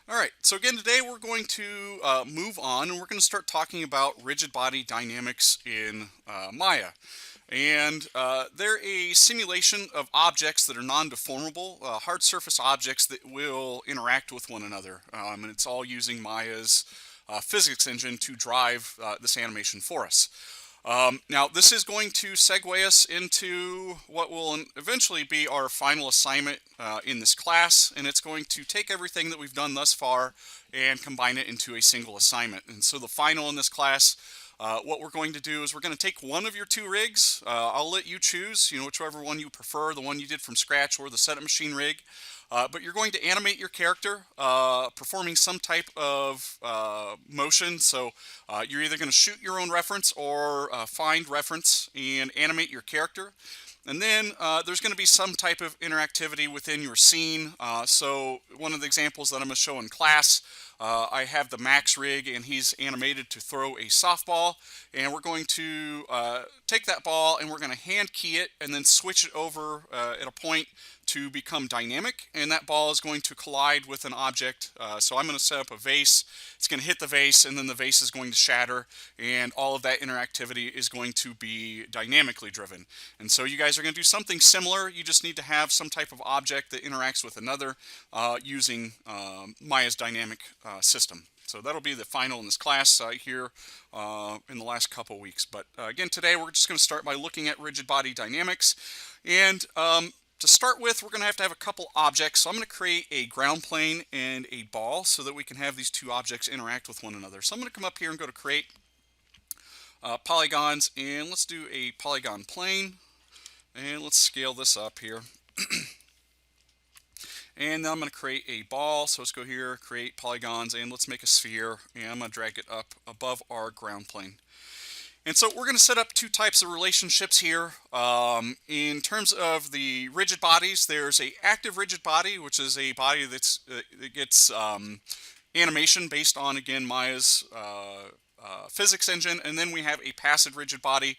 All right, so again today we're going to move on and we're going to start talking about rigid body dynamics in Maya. And they're a simulation of objects that are non-deformable, hard surface objects that will interact with one another. And it's all using Maya's physics engine to drive this animation for us. Now, this is going to segue us into what will eventually be our final assignment in this class, and it's going to take everything that we've done thus far and combine it into a single assignment. And so the final in this class, what we're going to do is we're going to take one of your two rigs. I'll let you choose, whichever one you prefer, the one you did from scratch or the setup machine rig. But you're going to animate your character performing some type of motion. So you're either going to shoot your own reference or find reference and animate your character. And then there's going to be some type of interactivity within your scene. So one of the examples that I'm going to show in class, I have the Max rig and he's animated to throw a softball. And we're going to take that ball and we're going to hand key it and then switch it over at a point to become dynamic, and that ball is going to collide with an object. So I'm going to set up a vase, it's going to hit the vase, and then the vase is going to shatter, and all of that interactivity is going to be dynamically driven. And so you guys are going to do something similar. You just need to have some type of object that interacts with another using Maya's dynamic system. So that'll be the final in this class here in the last couple weeks. But again, today we're just going to start by looking at rigid body dynamics. And to start with, we're going to have a couple objects. So I'm going to create a ground plane and a ball so that we can have these two objects interact with one another. So I'm going to come up here and go to create polygons, and let's do a polygon plane. And let's scale this up here. And then I'm going to create a ball. So let's go here, create polygons, and let's make a sphere. And I'm going to drag it up above our ground plane. And so we're going to set up two types of relationships here. In terms of the rigid bodies, there's a active rigid body, which is a body that gets animation based on, again, Maya's physics engine. And then we have a passive rigid body.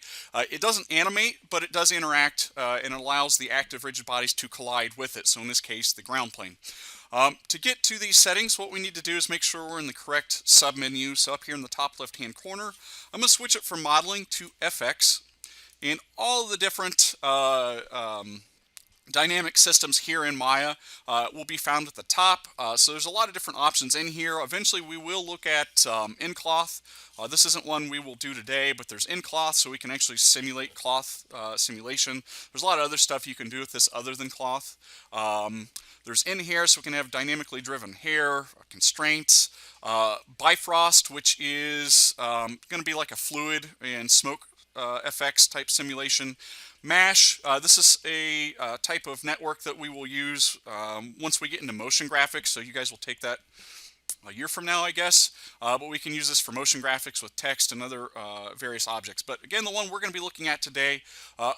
It doesn't animate, but it does interact and allows the active rigid bodies to collide with it. So in this case, the ground plane. To get to these settings, what we need to do is make sure we're in the correct submenu. So up here in the top left-hand corner, I'm going to switch it from modeling to FX. And all of the different dynamic systems here in Maya will be found at the top. So there's a lot of different options in here. Eventually we will look at InCloth. This isn't one we will do today, but there's InCloth, so we can actually simulate cloth simulation. There's a lot of other stuff you can do with this other than cloth. There's in here, so we can have dynamically driven hair, constraints, Bifrost, which is going to be like a fluid and smoke FX type simulation. Mesh, this is a type of network that we will use once we get into motion graphics, so you guys will take that a year from now, I guess, but we can use this for motion graphics with text and other various objects. But again, the one we're going to be looking at today,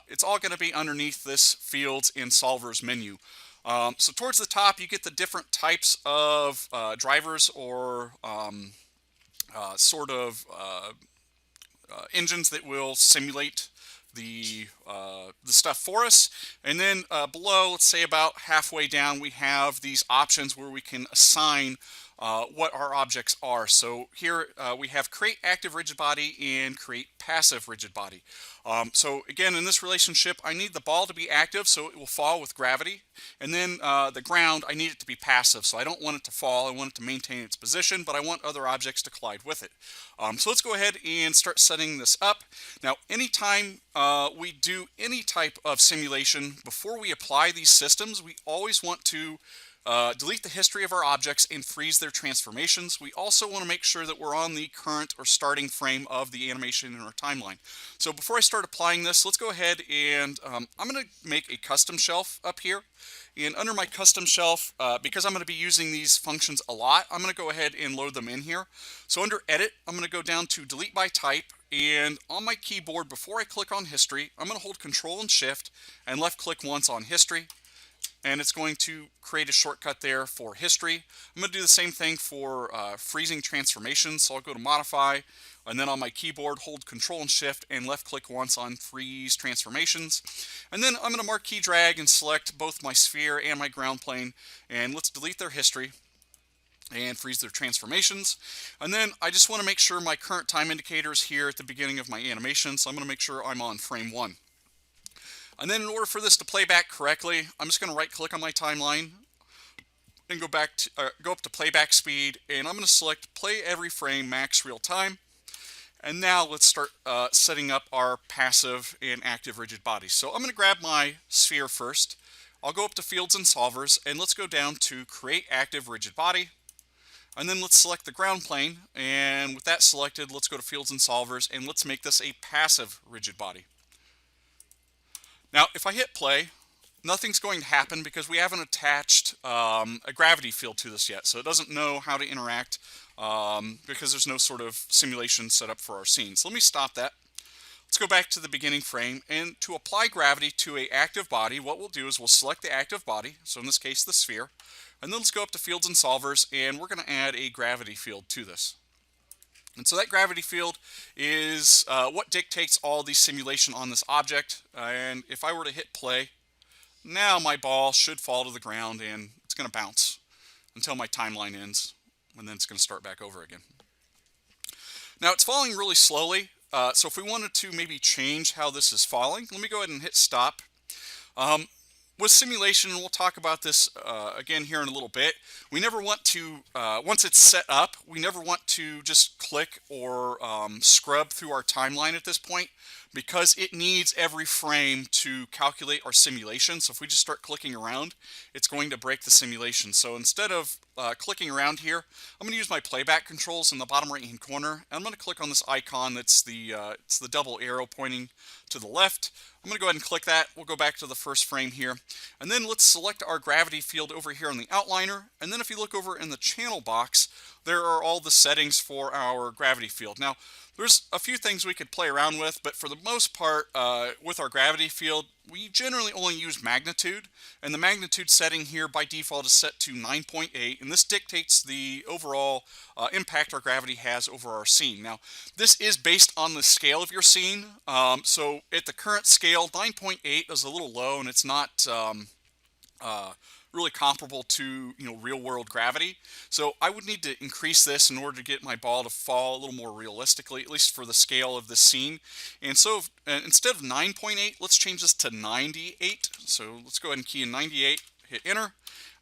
it's all going to be underneath this Fields and Solvers menu. So towards the top, you get the different types of drivers or engines that will simulate the stuff for us. And then below, let's say about halfway down, we have these options where we can assign what our objects are. So here we have create active rigid body and create passive rigid body. So again, in this relationship, I need the ball to be active so it will fall with gravity. And then the ground, I need it to be passive. So I don't want it to fall. I want it to maintain its position, but I want other objects to collide with it. So let's go ahead and start setting this up. Now, anytime we do any type of simulation, before we apply these systems, we always want to delete the history of our objects and freeze their transformations. We also want to make sure that we're on the current or starting frame of the animation in our timeline. So before I start applying this, let's go ahead and I'm going to make a custom shelf up here. And under my custom shelf, because I'm going to be using these functions a lot, I'm going to go ahead and load them in here. So under Edit, I'm going to go down to Delete by Type. And on my keyboard, before I click on History, I'm going to hold Control and Shift and left click once on History. And it's going to create a shortcut there for history. I'm going to do the same thing for freezing transformations. So I'll go to Modify, and then on my keyboard, hold Control and Shift and left click once on Freeze Transformations. And then I'm going to mark key drag and select both my sphere and my ground plane. And let's delete their history. and freeze their transformations. And then I just want to make sure my current time indicator is here at the beginning of my animation, so I'm going to make sure I'm on frame 1. And then in order for this to play back correctly, I'm just going to right click on my timeline and go up to playback speed, and I'm going to select play every frame max real time. And now let's start setting up our passive and active rigid bodies. So I'm going to grab my sphere first. I'll go up to fields and solvers, and let's go down to create active rigid body. And then let's select the ground plane, and with that selected, let's go to fields and solvers, and let's make this a passive rigid body. Now if I hit play, nothing's going to happen because we haven't attached a gravity field to this yet, so it doesn't know how to interact because there's no sort of simulation set up for our scene. So let me stop that. Let's go back to the beginning frame, and to apply gravity to an active body, what we'll do is we'll select the active body, so in this case the sphere, and then let's go up to fields and solvers, and we're going to add a gravity field to this. And so that gravity field is what dictates all the simulation on this object, and if I were to hit play, now my ball should fall to the ground and it's going to bounce until my timeline ends, and then it's going to start back over again. Now it's falling really slowly, so if we wanted to maybe change how this is falling, let me go ahead and hit stop. With simulation, and we'll talk about this again here in a little bit, we never want to, once it's set up, we never want to just click or scrub through our timeline at this point, because it needs every frame to calculate our simulation. So if we just start clicking around, it's going to break the simulation. So instead of clicking around here, I'm going to use my playback controls in the bottom right hand corner, and I'm going to click on this icon that's it's the double arrow pointing to the left. I'm going to go ahead and click that. We'll go back to the first frame here, and then let's select our gravity field over here on the outliner. And then if you look over in the channel box, there are all the settings for our gravity field. Now there's a few things we could play around with, but for the most part, with our gravity field, we generally only use magnitude, and the magnitude setting here by default is set to 9.8, and this dictates the overall impact our gravity has over our scene. Now, this is based on the scale of your scene, so at the current scale, 9.8 is a little low, and it's not really comparable to real world gravity. So I would need to increase this in order to get my ball to fall a little more realistically, at least for the scale of this scene. And so instead of 9.8, let's change this to 98. So let's go ahead and key in 98, hit enter,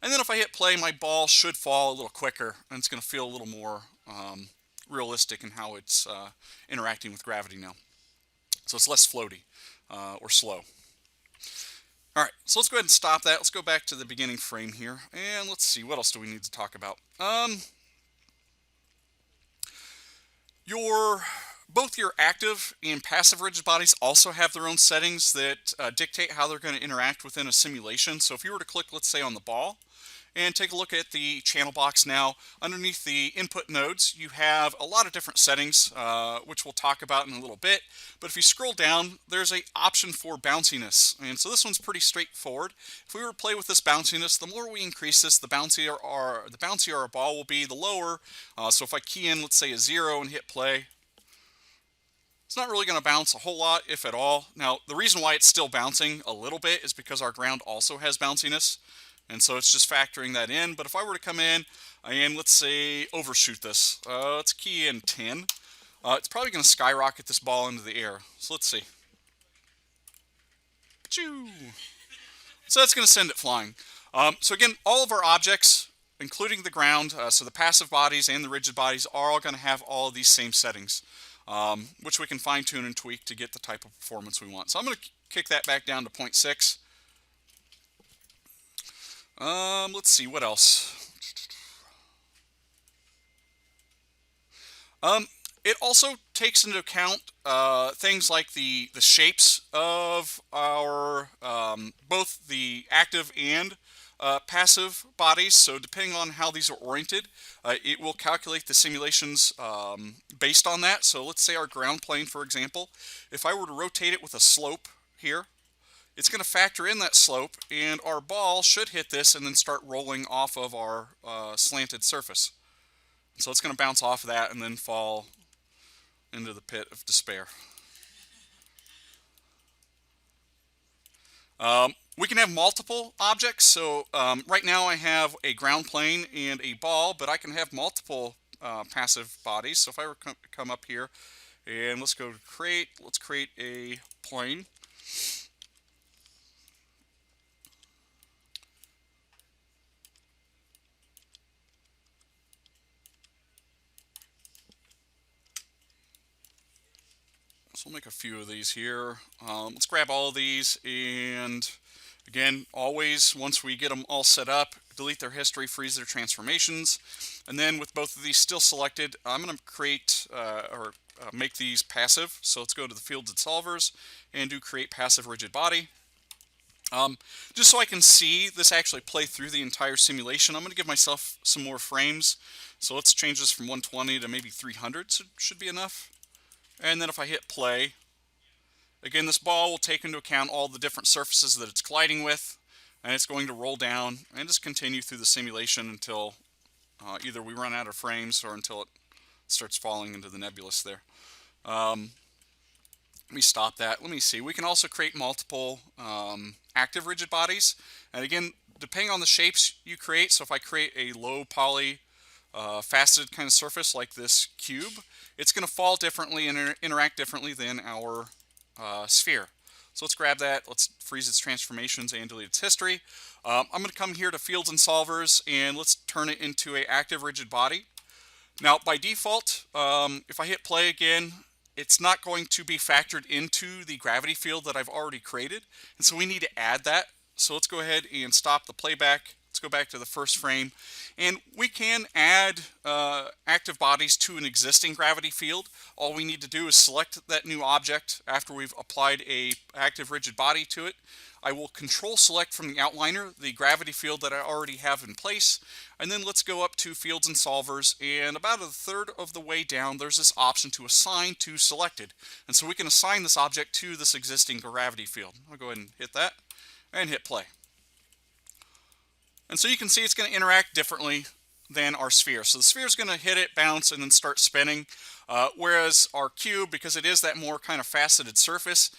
and then if I hit play, my ball should fall a little quicker, and it's going to feel a little more realistic in how it's interacting with gravity now. So it's less floaty or slow. Alright, so let's go ahead and stop that. Let's go back to the beginning frame here, and let's see, what else do we need to talk about? Both your active and passive rigid bodies also have their own settings that dictate how they're going to interact within a simulation. So if you were to click, let's say, on the ball, and take a look at the channel box now, underneath the input nodes, you have a lot of different settings, which we'll talk about in a little bit. But if you scroll down, there's an option for bounciness. And so this one's pretty straightforward. If we were to play with this bounciness, the more we increase this, the bouncier our ball will be, the lower. So if I key in, let's say, a 0 and hit play, it's not really going to bounce a whole lot, if at all. Now, the reason why it's still bouncing a little bit is because our ground also has bounciness. And so it's just factoring that in. But if I were to come in and, let's say, overshoot this, let's key in 10. It's probably going to skyrocket this ball into the air. So let's see. Achoo! So that's going to send it flying. So again, all of our objects, including the ground, so the passive bodies and the rigid bodies, are all going to have all of these same settings, which we can fine tune and tweak to get the type of performance we want. So I'm going to kick that back down to 0.6. Let's see, what else? It also takes into account things like the shapes of our both the active and passive bodies. So depending on how these are oriented, it will calculate the simulations based on that. So let's say our ground plane, for example, if I were to rotate it with a slope here, it's going to factor in that slope, and our ball should hit this and then start rolling off of our slanted surface. So it's going to bounce off of that and then fall into the pit of despair. We can have multiple objects. So right now I have a ground plane and a ball, but I can have multiple passive bodies. So if I were come up here and let's go to create, let's create a plane. So we'll make a few of these here. Let's grab all of these, and again, always once we get them all set up, delete their history, freeze their transformations, and then with both of these still selected, I'm going to create make these passive. So let's go to the fields and solvers and do create passive rigid body. Just so I can see this actually play through the entire simulation, I'm going to give myself some more frames. So let's change this from 120 to maybe 300, so it should be enough. And then if I hit play, again, this ball will take into account all the different surfaces that it's colliding with, and it's going to roll down and just continue through the simulation until either we run out of frames or until it starts falling into the nebulous there. Let me stop that. Let me see. We can also create multiple active rigid bodies. And again, depending on the shapes you create, so if I create a low poly faceted kind of surface like this cube, it's going to fall differently and interact differently than our sphere. So let's grab that, let's freeze its transformations and delete its history. I'm going to come here to fields and solvers and let's turn it into an active rigid body. Now by default, if I hit play again, it's not going to be factored into the gravity field that I've already created, and so we need to add that. So let's go ahead and stop the playback. Let's go back to the first frame, and we can add active bodies to an existing gravity field. All we need to do is select that new object after we've applied a active rigid body to it. I will control select from the outliner the gravity field that I already have in place, and then let's go up to fields and solvers, and about a third of the way down there's this option to assign to selected, and so we can assign this object to this existing gravity field. I'll go ahead and hit that and hit play. And so you can see it's going to interact differently than our sphere. So the sphere is going to hit it, bounce, and then start spinning. Whereas our cube, because it is that more kind of faceted surface,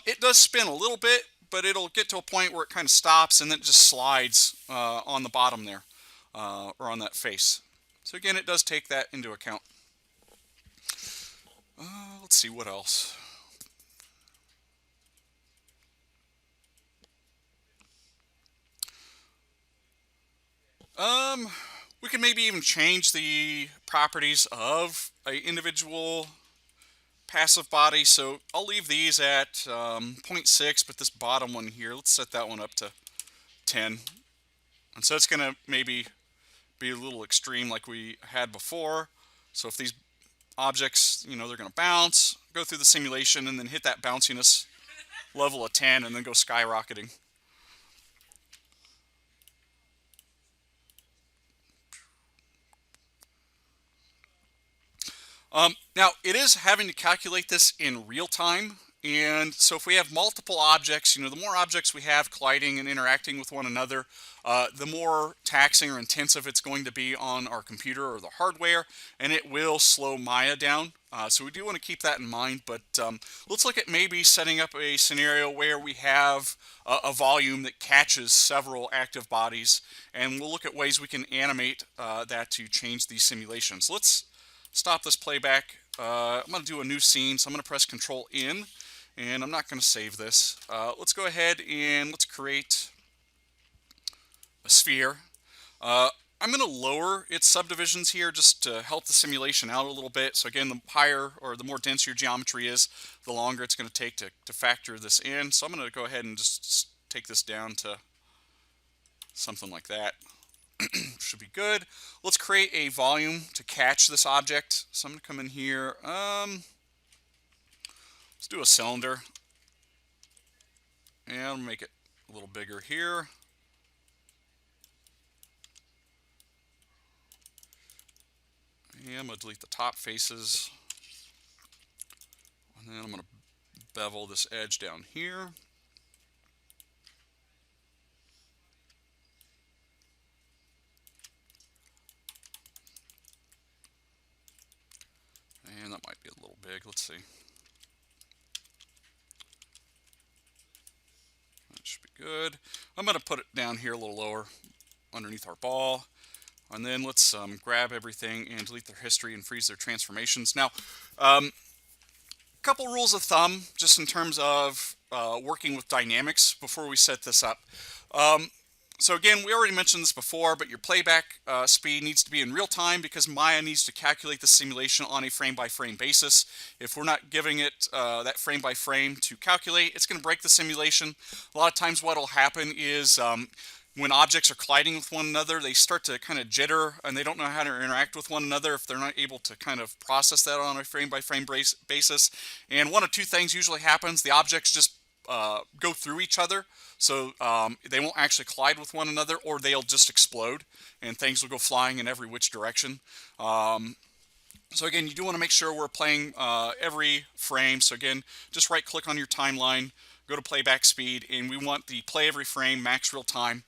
it does spin a little bit, but it'll get to a point where it kind of stops and then it just slides on the bottom there, or on that face. So again, it does take that into account. Let's see what else. We can maybe even change the properties of an individual passive body. So I'll leave these at 0.6, but this bottom one here, let's set that one up to 10. And so it's going to maybe be a little extreme like we had before. So if these objects, they're going to bounce, go through the simulation, and then hit that bounciness level of 10, and then go skyrocketing. Now, it is having to calculate this in real time, and so if we have multiple objects, the more objects we have colliding and interacting with one another, the more taxing or intensive it's going to be on our computer or the hardware, and it will slow Maya down. So we do want to keep that in mind, but let's look at maybe setting up a scenario where we have a volume that catches several active bodies, and we'll look at ways we can animate that to change these simulations. Let's stop this playback. I'm going to do a new scene, so I'm going to press Control N, and I'm not going to save this. Let's go ahead and let's create a sphere. I'm going to lower its subdivisions here just to help the simulation out a little bit. So again, the higher or the more dense your geometry is, the longer it's going to take to factor this in. So I'm going to go ahead and just take this down to something like that. Should be good. Let's create a volume to catch this object. So I'm going to come in here. Let's do a cylinder. And I'll make it a little bigger here. And I'm going to delete the top faces. And then I'm going to bevel this edge down here. And that might be a little big. Let's see. That should be Good. I'm going to put it down here a little lower underneath our ball. And then let's grab everything and delete their history and freeze their transformations. Now, a couple rules of thumb just in terms of working with dynamics before we set this up. So again, we already mentioned this before, but your playback speed needs to be in real time because Maya needs to calculate the simulation on a frame-by-frame basis. If we're not giving it that frame-by-frame to calculate, it's going to break the simulation. A lot of times what will happen is when objects are colliding with one another, they start to kind of jitter and they don't know how to interact with one another if they're not able to kind of process that on a frame-by-frame basis. And one of two things usually happens. The objects just go through each other, so they won't actually collide with one another, or they'll just explode and things will go flying in every which direction. So again, you do want to make sure we're playing every frame. So again, just right click on your timeline, go to playback speed, and we want the play every frame max real time.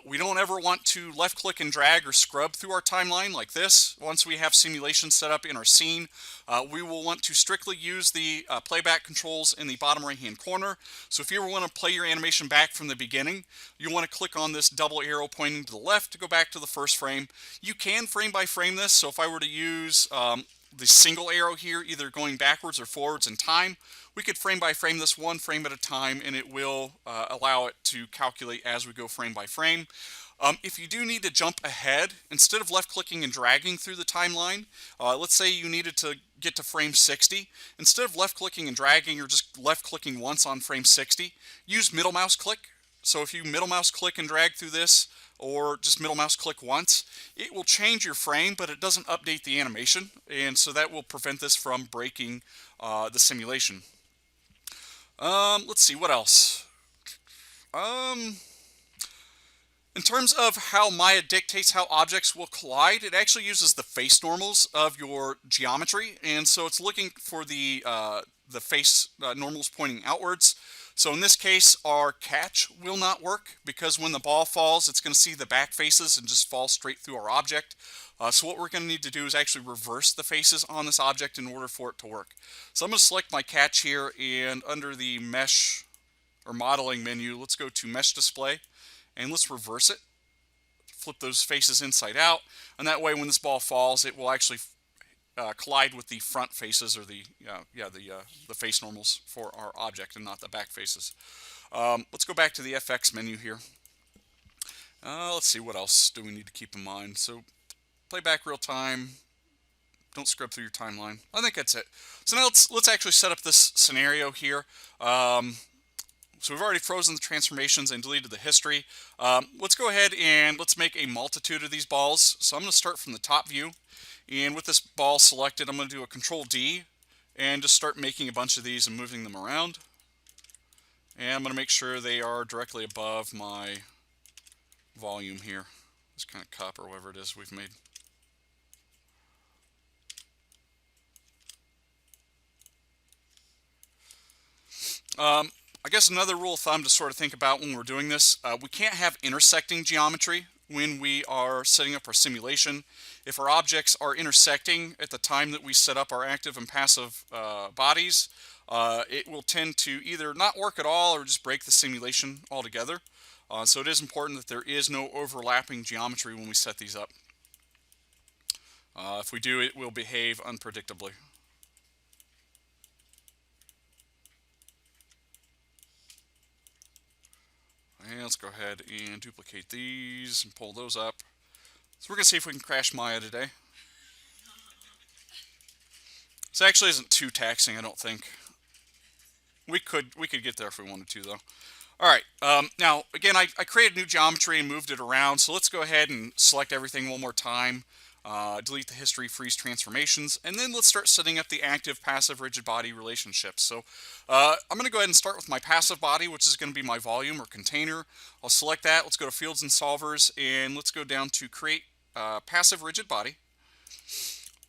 We don't ever want to left click and drag or scrub through our timeline like this. Once we have simulation set up in our scene, we will want to strictly use the playback controls in the bottom right hand corner. So if you ever want to play your animation back from the beginning, you want to click on this double arrow pointing to the left to go back to the first frame. You can frame by frame this, so if I were to use the single arrow here, either going backwards or forwards in time, we could frame by frame this one frame at a time, and it will allow it to calculate as we go frame by frame. If you do need to jump ahead, instead of left clicking and dragging through the timeline, let's say you needed to get to frame 60, instead of left clicking and dragging or just left clicking once on frame 60, use middle mouse click. So if you middle mouse click and drag through this, or just middle mouse click once, it will change your frame, but it doesn't update the animation, and so that will prevent this from breaking the simulation. Let's see, what else? In terms of how Maya dictates how objects will collide, it actually uses the face normals of your geometry, and so it's looking for the face normals pointing outwards. So in this case, our catch will not work because when the ball falls, it's going to see the back faces and just fall straight through our object. So what we're going to need to do is actually reverse the faces on this object in order for it to work. So I'm going to select my catch here, and under the mesh or modeling menu, let's go to mesh display and let's reverse it. Flip those faces inside out, and that way when this ball falls, it will actually collide with the front faces, or the face normals for our object and not the back faces. Let's go back to the FX menu here. Let's see, what else do we need to keep in mind? So playback real time, don't scrub through your timeline. I think that's it. So now let's actually set up this scenario here. So we've already frozen the transformations and deleted the history. Let's go ahead and let's make a multitude of these balls. So I'm going to start from the top view. And with this ball selected, I'm going to do a Control D and just start making a bunch of these and moving them around. And I'm going to make sure they are directly above my volume here. This kind of cup or whatever it is we've made. I guess another rule of thumb to sort of think about when we're doing this, we can't have intersecting geometry when we are setting up our simulation. If our objects are intersecting at the time that we set up our active and passive bodies, it will tend to either not work at all or just break the simulation altogether. So it is important that there is no overlapping geometry when we set these up. If we do, it will behave unpredictably. And let's go ahead and duplicate these and pull those up. So we're going to see if we can crash Maya today. This actually isn't too taxing, I don't think. We could get there if we wanted to, though. Alright, now, again, I created new geometry and moved it around, so let's go ahead and select everything one more time. Delete the history, freeze transformations, and then let's start setting up the active-passive rigid body relationships. So I'm going to go ahead and start with my passive body, which is going to be my volume or container. I'll select that. Let's go to Fields and Solvers, and let's go down to Create Passive Rigid Body.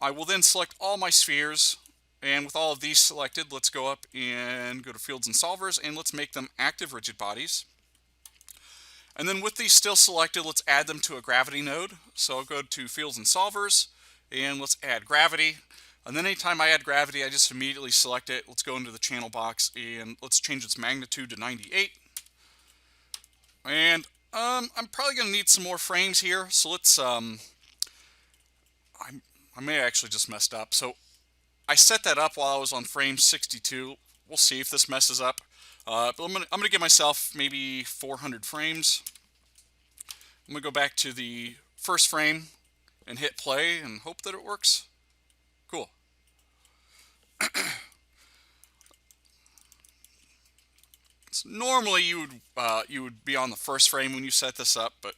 I will then select all my spheres, and with all of these selected, let's go up and go to Fields and Solvers, and let's make them active rigid bodies. And then with these still selected, let's add them to a gravity node. So I'll go to Fields and Solvers, and let's add gravity. And then anytime I add gravity, I just immediately select it. Let's go into the channel box, and let's change its magnitude to 98. And I'm probably going to need some more frames here. So let's, I may have actually just messed up. So I set that up while I was on frame 62. We'll see if this messes up. But I'm gonna give myself maybe 400 frames. I'm gonna go back to the first frame and hit play and hope that it works. Cool. So normally you would be on the first frame when you set this up, but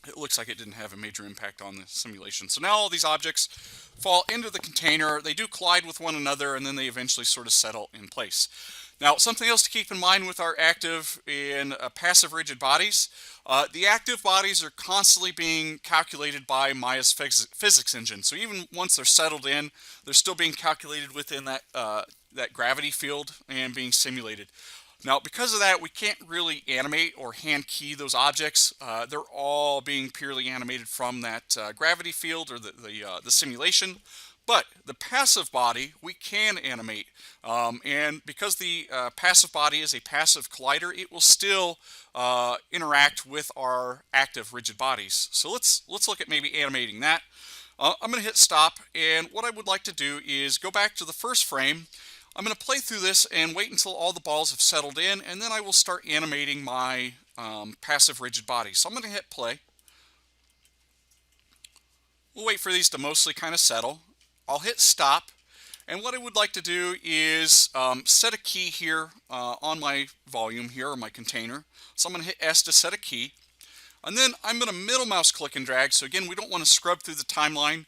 it looks like it didn't have a major impact on the simulation. So now all these objects fall into the container. They do collide with one another, and then they eventually sort of settle in place. Now, something else to keep in mind with our active and passive rigid bodies, the active bodies are constantly being calculated by Maya's physics engine. So even once they're settled in, they're still being calculated within that gravity field and being simulated. Now, because of that, we can't really animate or hand key those objects. They're all being purely animated from that gravity field or the simulation. But the passive body, we can animate. And because the passive body is a passive collider, it will still interact with our active rigid bodies. So let's look at maybe animating that. I'm going to hit stop, and what I would like to do is go back to the first frame. I'm going to play through this and wait until all the balls have settled in, and then I will start animating my passive rigid body. So I'm going to hit play. We'll wait for these to mostly kind of settle. I'll hit stop, and what I would like to do is set a key here on my volume here, or my container. So I'm going to hit S to set a key. And then I'm going to middle mouse click and drag. So again, we don't want to scrub through the timeline.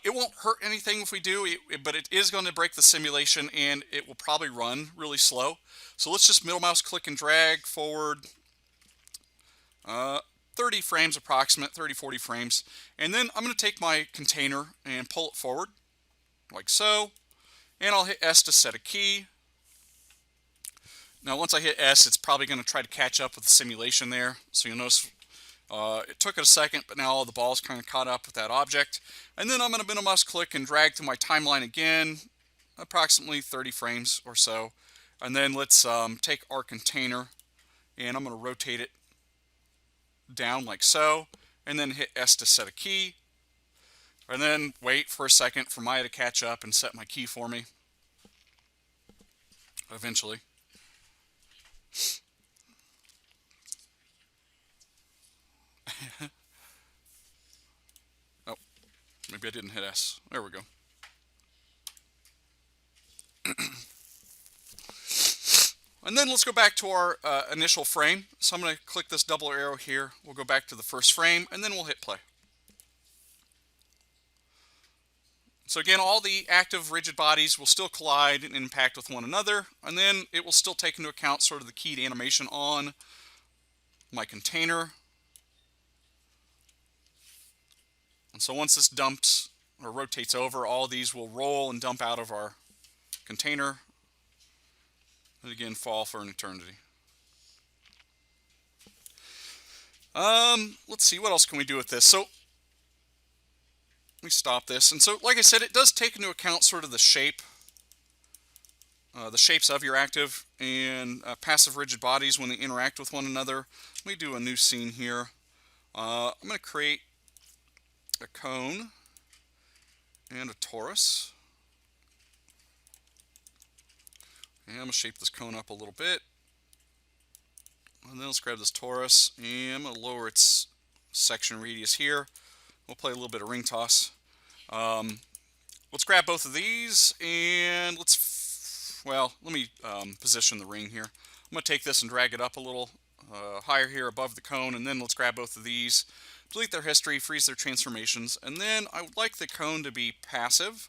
It won't hurt anything if we do, but it is going to break the simulation, and it will probably run really slow. So let's just middle mouse click and drag forward 30 frames approximate, 30, 40 frames. And then I'm going to take my container and pull it forward like so. And I'll hit S to set a key. Now once I hit S, it's probably going to try to catch up with the simulation there. So you'll notice it took it a second, but now all the balls kind of caught up with that object. And then I'm going to middle mouse click and drag through my timeline again, approximately 30 frames or so. And then let's take our container, and I'm going to rotate it down like so, and then hit S to set a key. And then wait for a second for Maya to catch up and set my key for me. Eventually. Oh, maybe I didn't hit S. There we go. And then let's go back to our initial frame. So I'm going to click this double arrow here. We'll go back to the first frame, and then we'll hit play. So again, all the active rigid bodies will still collide and impact with one another, and then it will still take into account sort of the keyed animation on my container. And so once this dumps or rotates over, all these will roll and dump out of our container, and again fall for an eternity. Let's see, what else can we do with this? So let me stop this. And so, like I said, it does take into account sort of the shapes of your active and passive rigid bodies when they interact with one another. Let me do a new scene here. I'm going to create a cone and a torus. And I'm going to shape this cone up a little bit. And then let's grab this torus, and I'm going to lower its section radius here. We'll play a little bit of ring toss. Let's grab both of these, and let me position the ring here. I'm going to take this and drag it up a little higher here above the cone, and then let's grab both of these, delete their history, freeze their transformations, and then I would like the cone to be passive.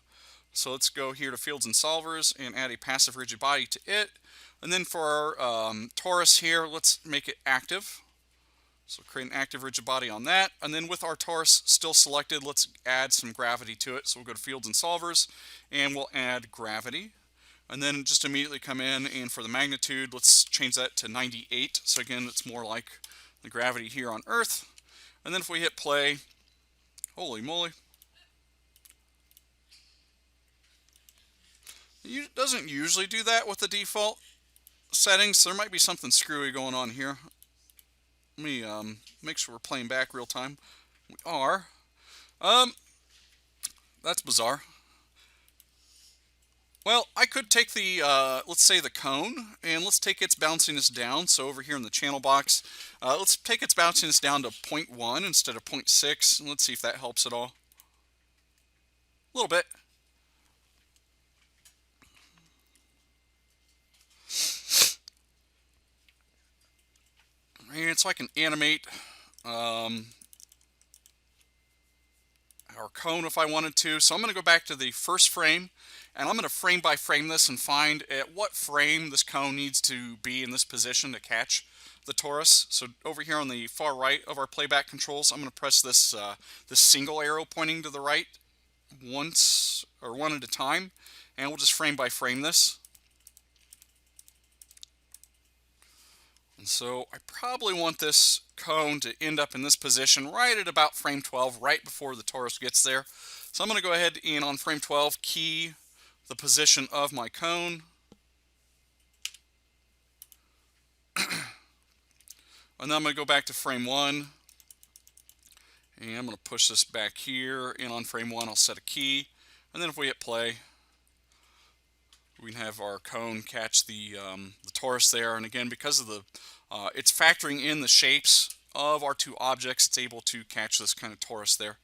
So let's go here to Fields and Solvers and add a passive rigid body to it. And then for our torus here, let's make it active. So create an active rigid body on that. And then with our torus still selected, let's add some gravity to it. So we'll go to Fields and Solvers, and we'll add gravity. And then just immediately come in, and for the magnitude, let's change that to 98. So again, it's more like the gravity here on Earth. And then if we hit play, holy moly. It doesn't usually do that with the default settings. So there might be something screwy going on here. Let me make sure we're playing back real time. We are. Um, that's bizarre. Well, I could take the, let's say the cone, and let's take its bounciness down. So over here in the channel box, let's take its bounciness down to 0.1 instead of 0.6, and let's see if that helps at all. A little bit. And so I can animate our cone if I wanted to. So I'm going to go back to the first frame, and I'm going to frame by frame this and find at what frame this cone needs to be in this position to catch the torus. So over here on the far right of our playback controls, I'm going to press this this single arrow pointing to the right once, or one at a time, and we'll just frame by frame this. And so I probably want this cone to end up in this position right at about frame 12, right before the torus gets there. So I'm going to go ahead and on frame 12 key the position of my cone. And then I'm going to go back to frame 1. And I'm going to push this back here. And on frame 1 I'll set a key. And then if we hit play, we can have our cone catch the torus there. And again, because of the it's factoring in the shapes of our two objects, it's able to catch this kind of torus there.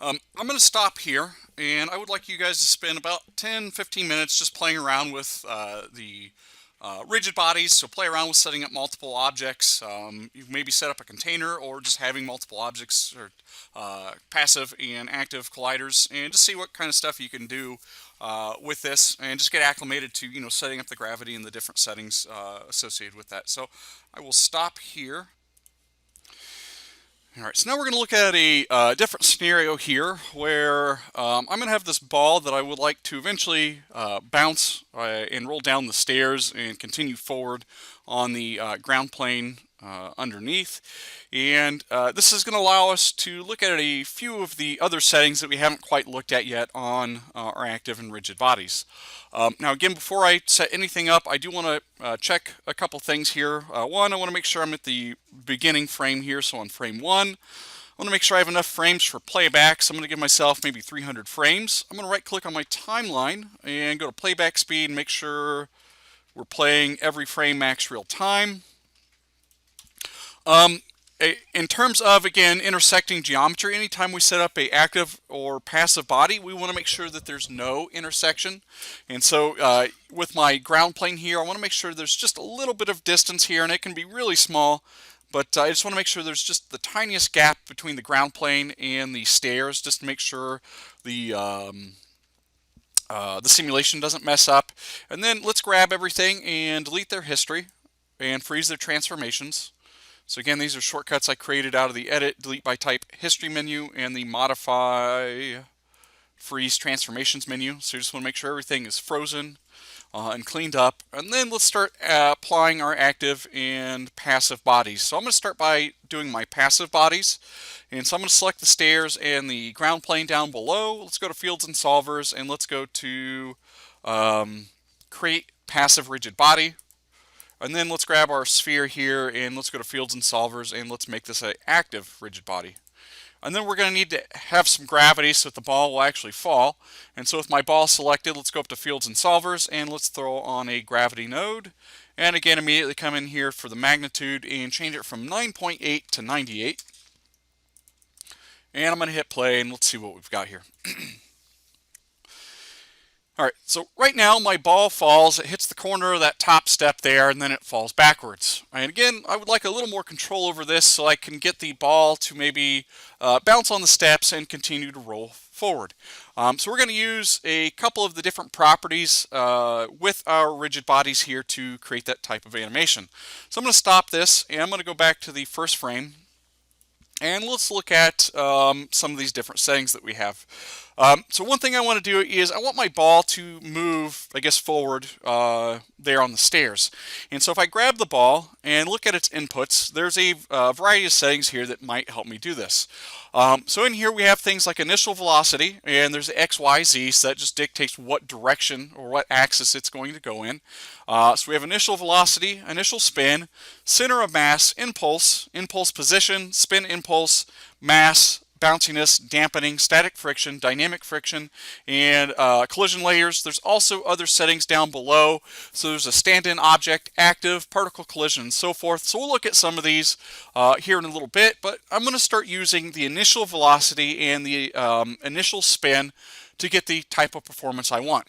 I'm going to stop here, and I would like you guys to spend about 10-15 minutes just playing around with the rigid bodies. So play around with setting up multiple objects. You maybe set up a container, or just having multiple objects, or passive and active colliders, and just see what kind of stuff you can do with this, and just get acclimated to setting up the gravity and the different settings associated with that. So I will stop here. All right, so now we're going to look at a different scenario here where I'm going to have this ball that I would like to eventually bounce and roll down the stairs and continue forward on the ground plane underneath. And this is going to allow us to look at a few of the other settings that we haven't quite looked at yet on our active and rigid bodies. Now again, before I set anything up, I do want to check a couple things here. One, I want to make sure I'm at the beginning frame here, so on frame 1. I want to make sure I have enough frames for playback, so I'm going to give myself maybe 300 frames. I'm going to right click on my timeline and go to playback speed and make sure we're playing every frame max real time. In terms of, again, intersecting geometry, anytime we set up a active or passive body, we want to make sure that there's no intersection. And so with my ground plane here, I want to make sure there's just a little bit of distance here, and it can be really small, but I just want to make sure there's just the tiniest gap between the ground plane and the stairs, just to make sure the simulation doesn't mess up. And then let's grab everything and delete their history and freeze their transformations. So again, these are shortcuts I created out of the Edit, Delete by Type History menu and the Modify, Freeze Transformations menu. So you just want to make sure everything is frozen and cleaned up. And then let's start applying our active and passive bodies. So I'm going to start by doing my passive bodies. And so I'm going to select the stairs and the ground plane down below. Let's go to Fields and Solvers, and let's go to Create Passive Rigid Body. And then let's grab our sphere here, and let's go to Fields and Solvers, and let's make this an active rigid body. And then we're going to need to have some gravity so that the ball will actually fall. And so with my ball selected, let's go up to Fields and Solvers, and let's throw on a gravity node. And again, immediately come in here for the magnitude and change it from 9.8 to 98. And I'm going to hit play, and let's see what we've got here. All right, so right now my ball falls, it hits the corner of that top step there, and then it falls backwards. And again, I would like a little more control over this so I can get the ball to maybe bounce on the steps and continue to roll forward. forward. So we're going to use a couple of the different properties with our rigid bodies here to create that type of animation. So I'm going to stop this, and I'm going to go back to the first frame. And let's look at some of these different settings that we have. So one thing I want to do is I want my ball to move, I guess, forward there on the stairs. And so if I grab the ball and look at its inputs, there's a variety of settings here that might help me do this. So in here we have things like initial velocity, and there's X, Y, Z, so that just dictates what direction or what axis it's going to go in. So we have initial velocity, initial spin, center of mass, impulse, impulse position, spin impulse, mass, bounciness, dampening, static friction, dynamic friction, and collision layers. There's also other settings down below. So there's a stand-in object, active, particle collision, and so forth. So we'll look at some of these here in a little bit, but I'm going to start using the initial velocity and the initial spin to get the type of performance I want.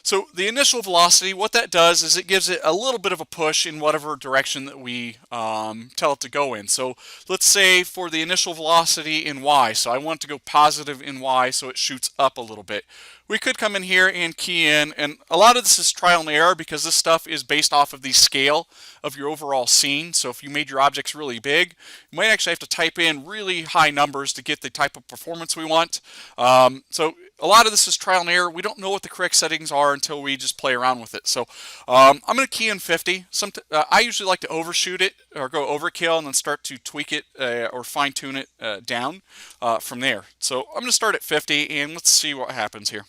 So the initial velocity, what that does is it gives it a little bit of a push in whatever direction that we tell it to go in. So let's say for the initial velocity in Y, so I want it to go positive in Y, so it shoots up a little bit. We could come in here and key in, and a lot of this is trial and error because this stuff is based off of the scale of your overall scene. So if you made your objects really big, you might actually have to type in really high numbers to get the type of performance we want. So a lot of this is trial and error. We don't know what the correct settings are until we just play around with it. So I'm going to key in 50. I usually like to overshoot it or go overkill and then start to tweak it or fine tune it down from there. So I'm going to start at 50 and let's see what happens here.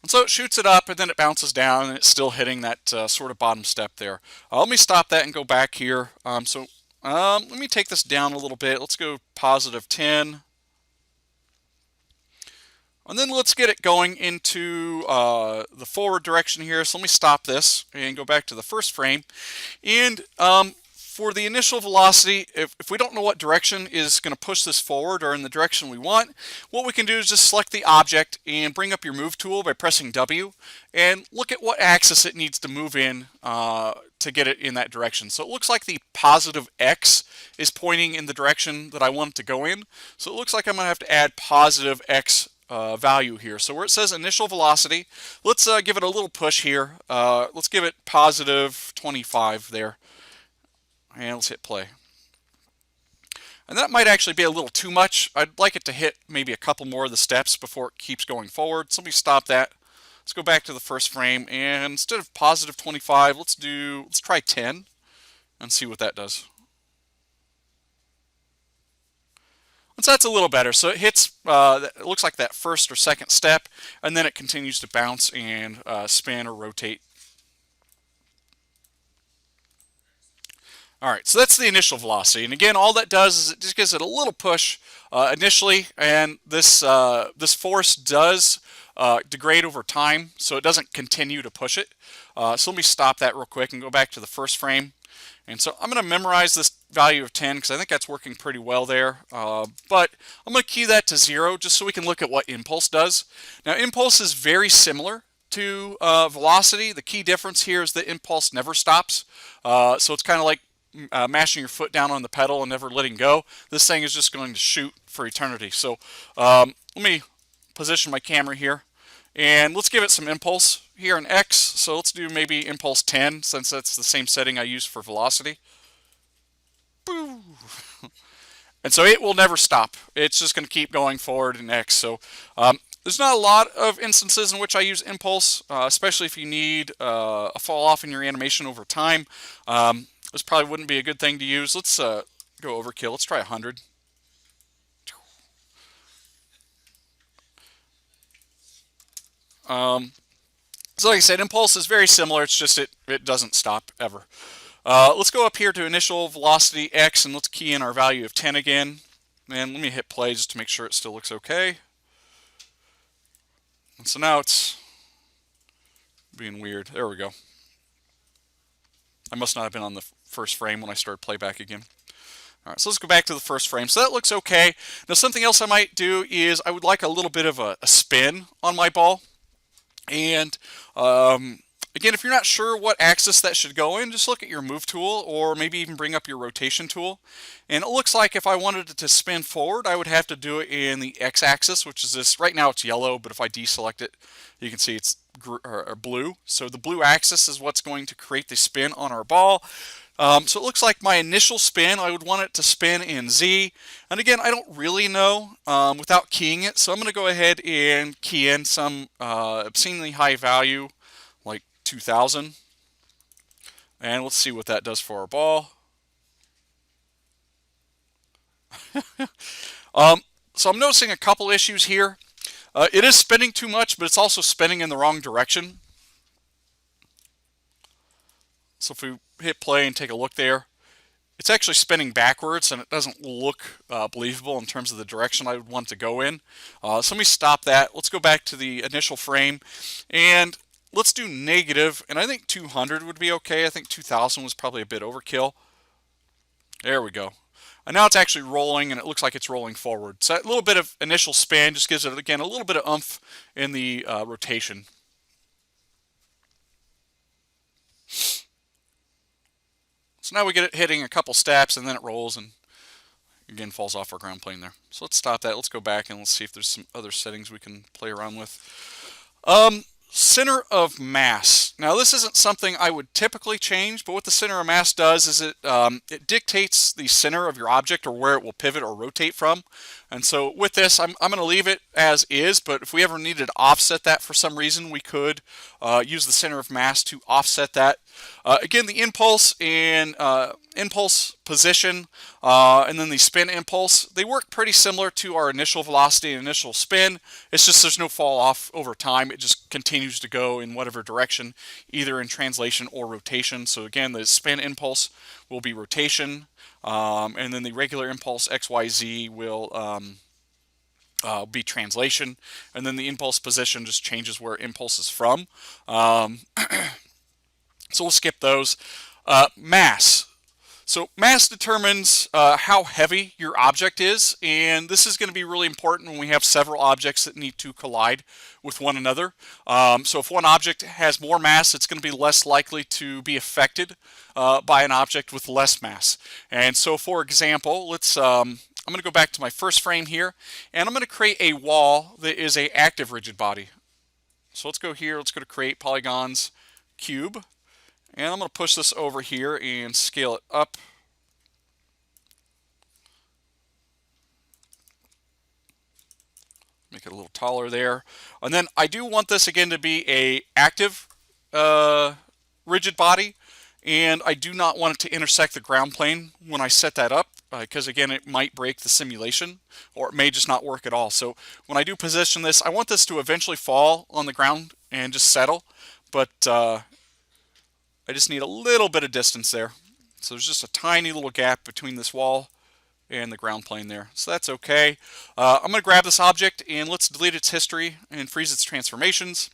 And so it shoots it up and then it bounces down and it's still hitting that sort of bottom step there. Let me stop that and go back here. Let me take this down a little bit. Let's go positive 10. And then let's get it going into the forward direction here. So let me stop this and go back to the first frame. And for the initial velocity, if we don't know what direction is going to push this forward or in the direction we want, what we can do is just select the object and bring up your move tool by pressing W and look at what axis it needs to move in to get it in that direction. So it looks like the positive X is pointing in the direction that I want it to go in. So it looks like I'm going to have to add positive X value here. So where it says initial velocity, let's give it a little push here. Let's give it positive 25 there. And let's hit play. And that might actually be a little too much. I'd like it to hit maybe a couple more of the steps before it keeps going forward. So let me stop that. Let's go back to the first frame, and instead of positive 25, let's try 10 and see what that does. And so that's a little better. So it hits, it looks like that first or second step, and then it continues to bounce and spin or rotate. All right, so that's the initial velocity, and again, all that does is it just gives it a little push initially, and this force does degrade over time, so it doesn't continue to push it. So let me stop that real quick and go back to the first frame. And so I'm going to memorize this value of 10 because I think that's working pretty well there. But I'm going to key that to 0 just so we can look at what impulse does. Now, impulse is very similar to velocity. The key difference here is that impulse never stops. So it's kind of like mashing your foot down on the pedal and never letting go. This thing is just going to shoot for eternity. So let me position my camera here and let's give it some impulse here in X. So let's do maybe impulse 10 since that's the same setting I use for velocity. Boo! And so it will never stop. It's just going to keep going forward in X. So there's not a lot of instances in which I use impulse, especially if you need a fall off in your animation over time. This probably wouldn't be a good thing to use. Let's go overkill. Let's try 100. So like I said, impulse is very similar. It's just it doesn't stop ever. Let's go up here to initial velocity X and let's key in our value of 10 again. And let me hit play just to make sure it still looks okay. And so now it's being weird. There we go. I must not have been on the first frame when I started playback again. All right, so let's go back to the first frame. So that looks okay. Now something else I might do is I would like a little bit of a spin on my ball. And Again, if you're not sure what axis that should go in, just look at your move tool or maybe even bring up your rotation tool. And it looks like if I wanted it to spin forward, I would have to do it in the x-axis, which is this. Right now it's yellow, but if I deselect it, you can see it's blue. So the blue axis is what's going to create the spin on our ball. So it looks like my initial spin, I would want it to spin in Z. And again, I don't really know without keying it. So I'm going to go ahead and key in some obscenely high value, like 2000. And let's see what that does for our ball. So I'm noticing a couple issues here. It is spinning too much, but it's also spinning in the wrong direction. So if we hit play and take a look there, it's actually spinning backwards and it doesn't look believable in terms of the direction I would want to go in. So let me stop that. Let's go back to the initial frame and let's do negative, and I think 200 would be okay. I think 2000 was probably a bit overkill. There we go. And now it's actually rolling and it looks like it's rolling forward. So that little bit of initial span just gives it, again, a little bit of oomph in the rotation. So now we get it hitting a couple steps and then it rolls and again falls off our ground plane there. So let's stop that. Let's go back and let's see if there's some other settings we can play around with. Center of mass. Now this isn't something I would typically change, but what the center of mass does is it dictates the center of your object or where it will pivot or rotate from. And so with this, I'm going to leave it as is, but if we ever needed to offset that for some reason, we could use the center of mass to offset that. Again, the impulse and impulse position and then the spin impulse, they work pretty similar to our initial velocity and initial spin. It's just there's no fall off over time. It just continues to go in whatever direction, either in translation or rotation. So again, the spin impulse will be rotation, and then the regular impulse XYZ will be translation, and then the impulse position just changes where impulse is from. So we'll skip those. Mass. So mass determines how heavy your object is, and this is going to be really important when we have several objects that need to collide with one another. So if one object has more mass, it's going to be less likely to be affected by an object with less mass. And so for example, let's I'm going to go back to my first frame here, and I'm going to create a wall that is an active rigid body. So let's go here, let's go to create polygons, cube. And I'm going to push this over here and scale it up. Make it a little taller there. And then I do want this again to be a active rigid body. And I do not want it to intersect the ground plane when I set that up, because again, it might break the simulation or it may just not work at all. So when I do position this, I want this to eventually fall on the ground and just settle. But I just need a little bit of distance there. So there's just a tiny little gap between this wall and the ground plane there. So that's okay. I'm going to grab this object and let's delete its history and freeze its transformations.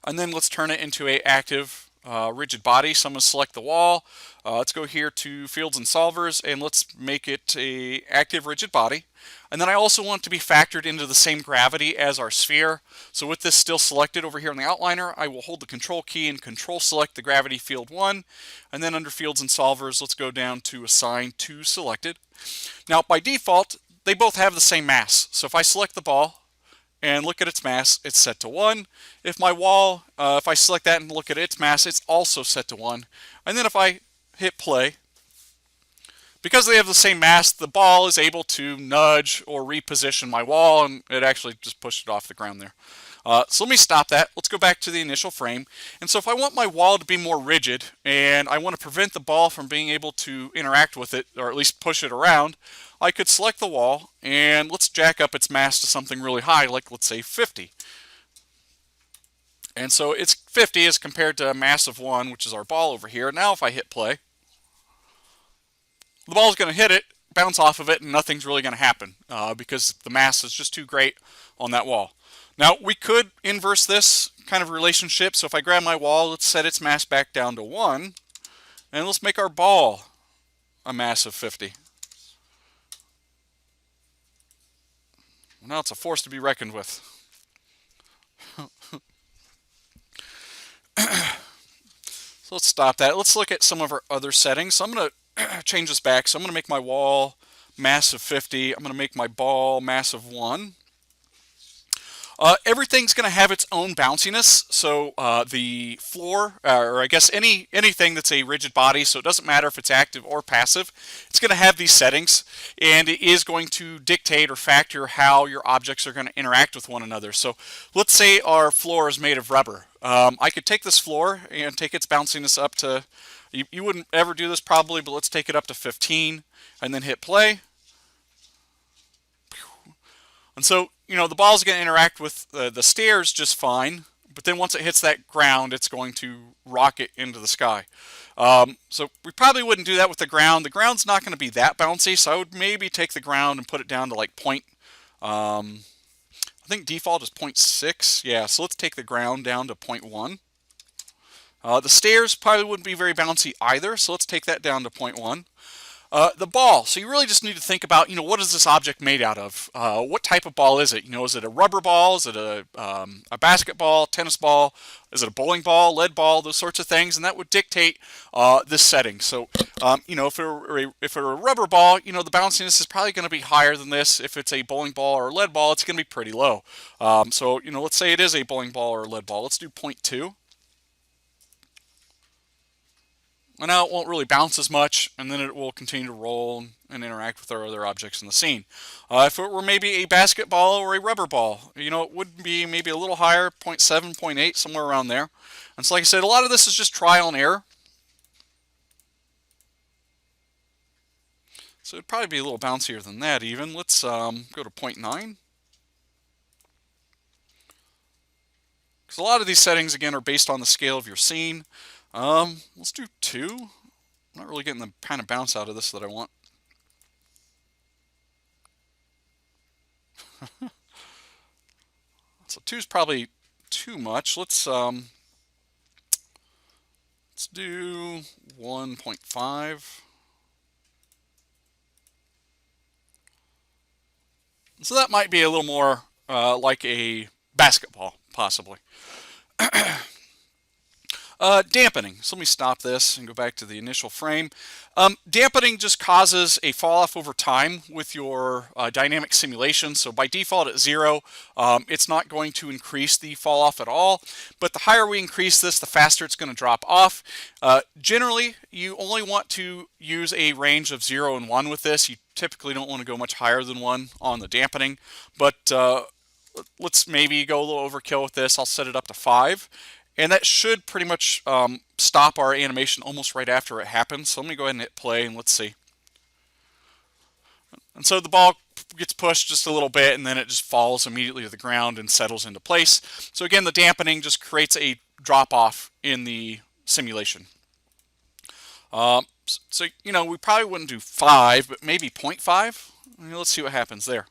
And then let's turn it into an active rigid body. So I'm going to select the wall. Let's go here to fields and solvers and let's make it a active rigid body. And then I also want it to be factored into the same gravity as our sphere. So with this still selected over here in the outliner, I will hold the control key and control select the gravity field 1. And then under fields and solvers, let's go down to assign to selected. Now by default, they both have the same mass. So if I select the ball and look at its mass, it's set to 1. If my wall, if I select that and look at its mass, it's also set to 1. And then if I hit play, because they have the same mass, the ball is able to nudge or reposition my wall, and it actually just pushed it off the ground there. So let me stop that. Let's go back to the initial frame. And so if I want my wall to be more rigid, and I want to prevent the ball from being able to interact with it, or at least push it around, I could select the wall, and let's jack up its mass to something really high, like let's say 50. And so it's 50 as compared to a mass of 1, which is our ball over here. Now if I hit play, the ball is going to hit it, bounce off of it, and nothing's really going to happen because the mass is just too great on that wall. Now, we could inverse this kind of relationship. So if I grab my wall, let's set its mass back down to 1, and let's make our ball a mass of 50. Now it's a force to be reckoned with. let's stop that. Let's look at some of our other settings. So I'm going to change this back. So I'm going to make my wall mass of 50. I'm going to make my ball mass of 1. Everything's going to have its own bounciness, so the floor, or I guess anything that's a rigid body, so it doesn't matter if it's active or passive, it's going to have these settings, and it is going to dictate or factor how your objects are going to interact with one another. So let's say our floor is made of rubber. I could take this floor and take its bounciness up to, you wouldn't ever do this probably, but let's take it up to 15, and then hit play. And so, the ball's going to interact with the stairs just fine, but then once it hits that ground, it's going to rocket into the sky. So we probably wouldn't do that with the ground. The ground's not going to be that bouncy, so I would maybe take the ground and put it down to like I think default is 0.6. Yeah, so let's take the ground down to 0.1. The stairs probably wouldn't be very bouncy either, so let's take that down to 0.1. The ball, so you really just need to think about, what is this object made out of? What type of ball is it? Is it a rubber ball? Is it a basketball, tennis ball? Is it a bowling ball, lead ball, those sorts of things? And that would dictate this setting. So, if it were a rubber ball, the bounciness is probably going to be higher than this. If it's a bowling ball or a lead ball, it's going to be pretty low. So, let's say it is a bowling ball or a lead ball. Let's do 0.2. And now it won't really bounce as much, and then it will continue to roll and interact with our other objects in the scene. If it were maybe a basketball or a rubber ball, it would be maybe a little higher, 0.7, 0.8, somewhere around there. And so like I said, a lot of this is just trial and error. So it'd probably be a little bouncier than that even. Let's go to 0.9. Because a lot of these settings, again, are based on the scale of your scene. Let's do 2. I'm not really getting the kind of bounce out of this that I want. So 2 is probably too much. Let's do 1.5. So that might be a little more like a basketball, possibly. Dampening. So let me stop this and go back to the initial frame. Dampening just causes a fall off over time with your dynamic simulation. So by default at 0, it's not going to increase the fall off at all. But the higher we increase this, the faster it's going to drop off. Generally, you only want to use a range of 0 and 1 with this. You typically don't want to go much higher than 1 on the dampening. But let's maybe go a little overkill with this. I'll set it up to 5. And that should pretty much stop our animation almost right after it happens. So let me go ahead and hit play and let's see. And so the ball gets pushed just a little bit and then it just falls immediately to the ground and settles into place. So again, the dampening just creates a drop off in the simulation. So, we probably wouldn't do 5, but maybe 0.5. Let's see what happens there.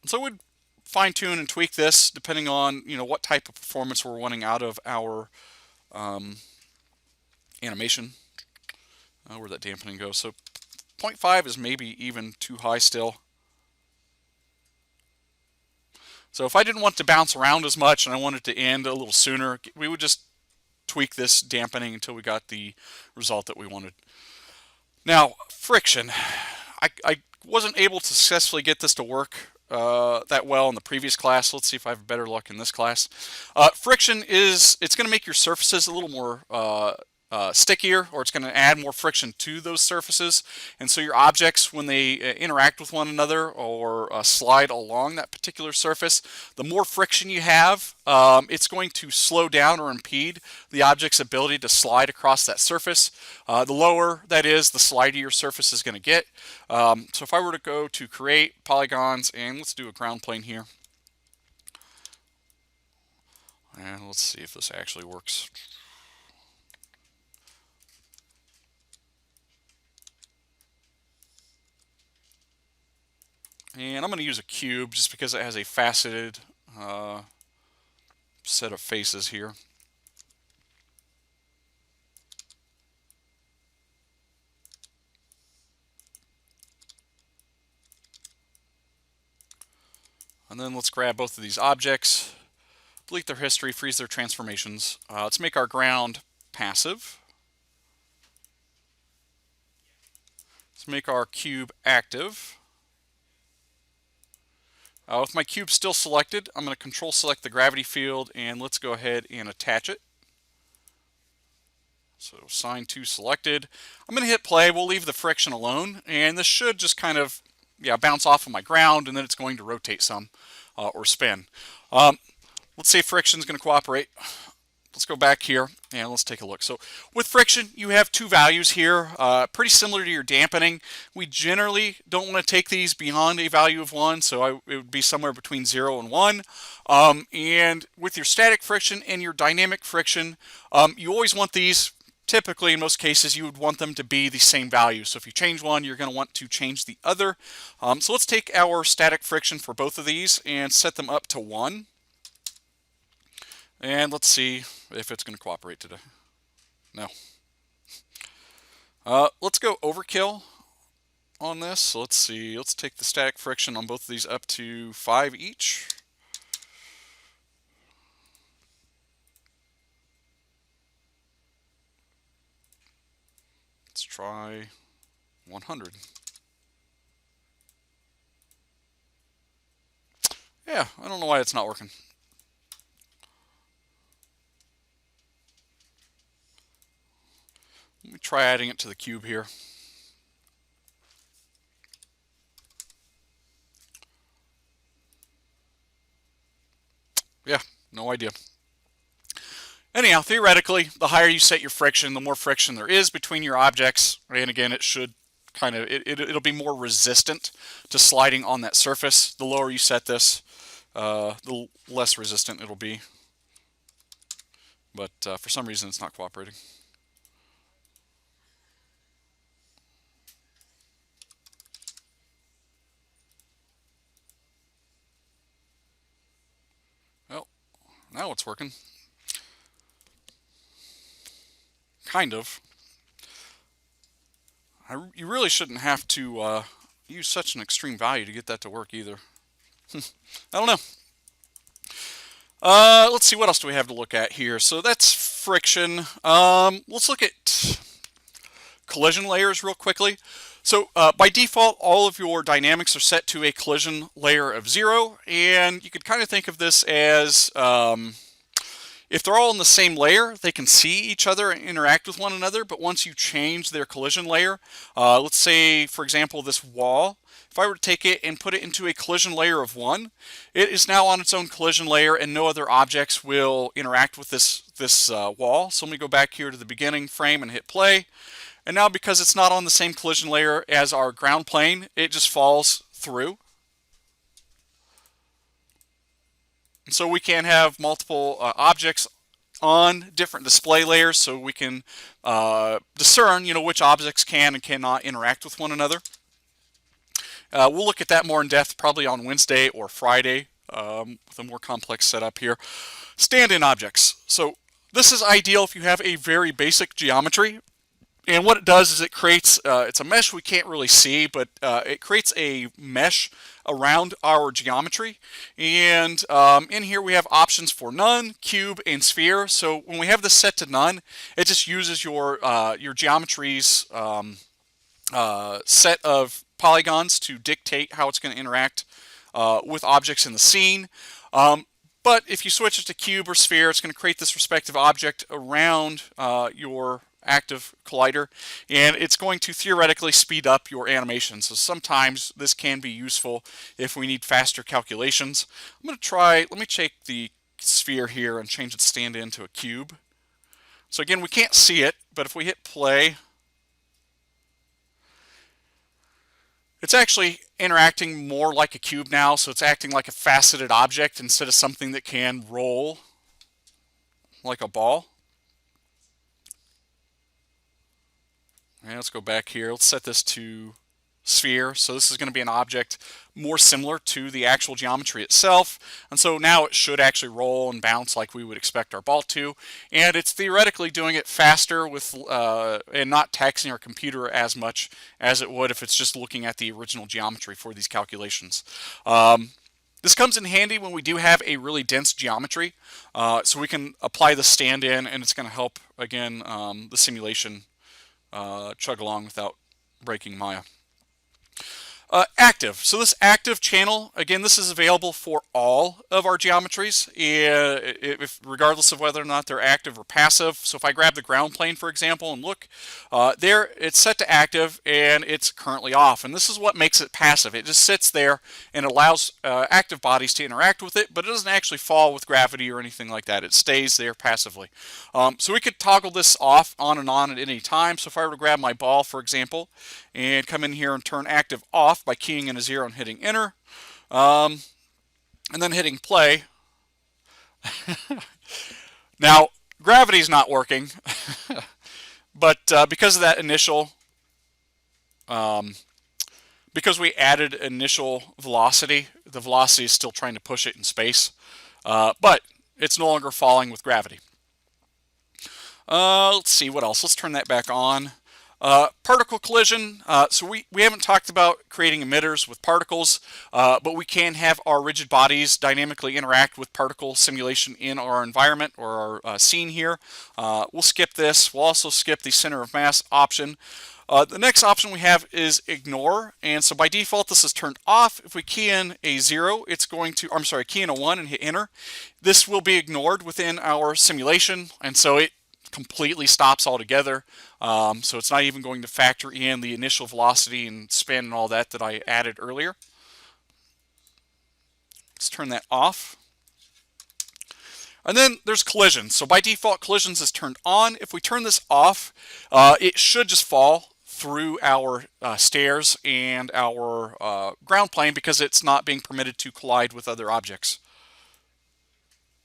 So we'd fine tune and tweak this depending on what type of performance we're wanting out of our animation. Where'd that dampening go? So 0.5 is maybe even too high still. So if I didn't want to bounce around as much and I wanted to end a little sooner, we would just tweak this dampening until we got the result that we wanted. Now, friction. I wasn't able to successfully get this to work that well in the previous class. Let's see if I have better luck in this class. Friction it's going to make your surfaces a little more stickier, or it's going to add more friction to those surfaces. And so your objects, when they interact with one another or slide along that particular surface, the more friction you have, it's going to slow down or impede the object's ability to slide across that surface. The lower that is, the slider your surface is going to get. So if I were to go to create polygons, and let's do a ground plane here. And let's see if this actually works. And I'm going to use a cube just because it has a faceted set of faces here. And then let's grab both of these objects, delete their history, freeze their transformations. Let's make our ground passive. Let's make our cube active. With my cube still selected, I'm going to control select the gravity field, and let's go ahead and attach it. So sign to selected. I'm going to hit play. We'll leave the friction alone, and this should just kind of bounce off of my ground, and then it's going to rotate some or spin. Let's say friction is going to cooperate. Let's go back here and let's take a look. So with friction, you have two values here, pretty similar to your dampening. We generally don't want to take these beyond a value of 1, so it would be somewhere between 0 and 1. And with your static friction and your dynamic friction, you always want these, typically in most cases, you would want them to be the same value. So if you change one, you're going to want to change the other. So let's take our static friction for both of these and set them up to 1. And let's see if it's going to cooperate today. No. Let's go overkill on this. So let's see. Let's take the static friction on both of these up to 5 each. Let's try 100. Yeah, I don't know why it's not working. Let me try adding it to the cube here. Yeah, no idea. Anyhow, theoretically, the higher you set your friction, the more friction there is between your objects. And again, it should kind of, it'll be more resistant to sliding on that surface. The lower you set this, the less resistant it'll be. But for some reason, it's not cooperating. Well, now it's working. Kind of. You really shouldn't have to use such an extreme value to get that to work either. I don't know. Let's see, what else do we have to look at here? So that's friction. Let's look at collision layers real quickly. So by default, all of your dynamics are set to a collision layer of 0, and you could kind of think of this as if they're all in the same layer, they can see each other and interact with one another, but once you change their collision layer, let's say, for example, this wall, if I were to take it and put it into a collision layer of 1, it is now on its own collision layer and no other objects will interact with this wall. So let me go back here to the beginning frame and hit play. And now because it's not on the same collision layer as our ground plane, it just falls through. And so we can have multiple objects on different display layers so we can discern, which objects can and cannot interact with one another. We'll look at that more in depth probably on Wednesday or Friday with a more complex setup here. Stand-in objects. So this is ideal if you have a very basic geometry. And what it does is it creates, it's a mesh we can't really see, but it creates a mesh around our geometry. And in here we have options for none, cube, and sphere. So when we have this set to none, it just uses your geometry's set of polygons to dictate how it's going to interact with objects in the scene. But if you switch it to cube or sphere, it's going to create this respective object around your active collider, and it's going to theoretically speed up your animation. So sometimes this can be useful if we need faster calculations. I'm going to try, let me take the sphere here and change its stand-in to a cube. So again, we can't see it, but if we hit play, it's actually interacting more like a cube now, so it's acting like a faceted object instead of something that can roll like a ball. And let's go back here. Let's set this to sphere. So this is going to be an object more similar to the actual geometry itself. And so now it should actually roll and bounce like we would expect our ball to. And it's theoretically doing it faster with and not taxing our computer as much as it would if it's just looking at the original geometry for these calculations. This comes in handy when we do have a really dense geometry, so we can apply the stand-in, and it's going to help, again, the simulation chug along without breaking Maya. Active. So this active channel, again, this is available for all of our geometries, regardless of whether or not they're active or passive. So if I grab the ground plane, for example, and look, there it's set to active and it's currently off. And this is what makes it passive. It just sits there and allows active bodies to interact with it, but it doesn't actually fall with gravity or anything like that. It stays there passively. So we could toggle this off, on and on at any time. So if I were to grab my ball, for example, and come in here and turn active off by keying in a 0 and hitting enter, and then hitting play. Now, gravity's not working, but because of that initial, because we added initial velocity, the velocity is still trying to push it in space, but it's no longer falling with gravity. Let's see, what else? Let's turn that back on. Particle collision. So we haven't talked about creating emitters with particles, but we can have our rigid bodies dynamically interact with particle simulation in our environment or our scene here. We'll skip this. We'll also skip the center of mass option. The next option we have is ignore, and so by default this is turned off. If we key in a 0, it's going to, I'm sorry, key in a 1 and hit enter. This will be ignored within our simulation, and so it completely stops altogether. So it's not even going to factor in the initial velocity and spin and all that I added earlier. Let's turn that off. And then there's collisions. So by default, collisions is turned on. If we turn this off, it should just fall through our stairs and our ground plane because it's not being permitted to collide with other objects.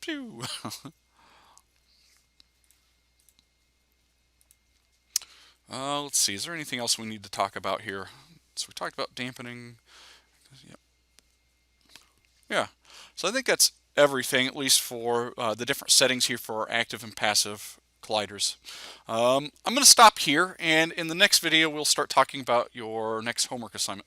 Phew. Let's see, is there anything else we need to talk about here? So we talked about dampening. Yeah, so I think that's everything, at least for the different settings here for our active and passive colliders. I'm going to stop here, and in the next video we'll start talking about your next homework assignment.